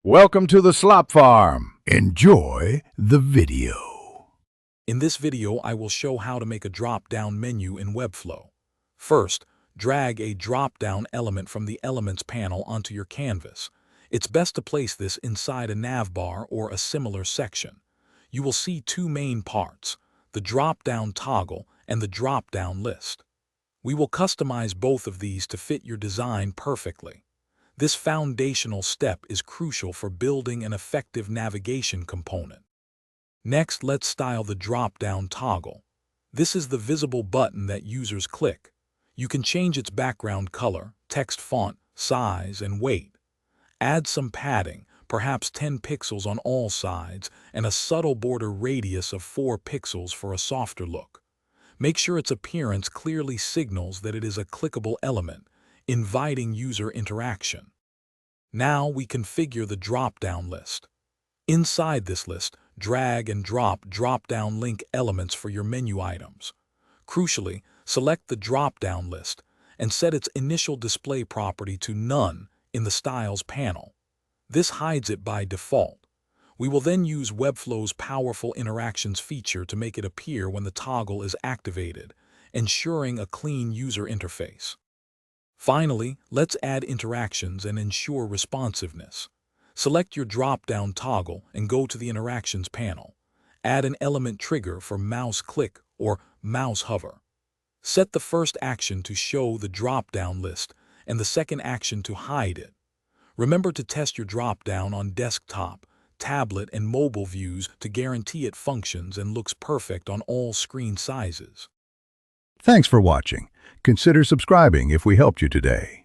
Welcome to the Slop Farm. Enjoy the video. In this video, I will show how to make a drop-down menu in Webflow. First, drag a drop-down element from the Elements panel onto your canvas. It's best to place this inside a navbar or a similar section. You will see two main parts, the drop-down toggle and the drop-down list. We will customize both of these to fit your design perfectly. This foundational step is crucial for building an effective navigation component. Next, let's style the drop-down toggle. This is the visible button that users click. You can change its background color, text font, size, and weight. Add some padding, perhaps 10 pixels on all sides, and a subtle border radius of 4 pixels for a softer look. Make sure its appearance clearly signals that it is a clickable element, inviting user interaction. Now we configure the drop-down list. Inside this list, drag and drop drop-down link elements for your menu items. Crucially, select the drop-down list and set its initial display property to None in the Styles panel. This hides it by default. We will then use Webflow's powerful interactions feature to make it appear when the toggle is activated, ensuring a clean user interface. Finally, let's add interactions and ensure responsiveness. Select your drop-down toggle and go to the Interactions panel. Add an element trigger for mouse click or mouse hover. Set the first action to show the drop-down list and the second action to hide it. Remember to test your drop-down on desktop, tablet, and mobile views to guarantee it functions and looks perfect on all screen sizes. Thanks for watching. Consider subscribing if we helped you today.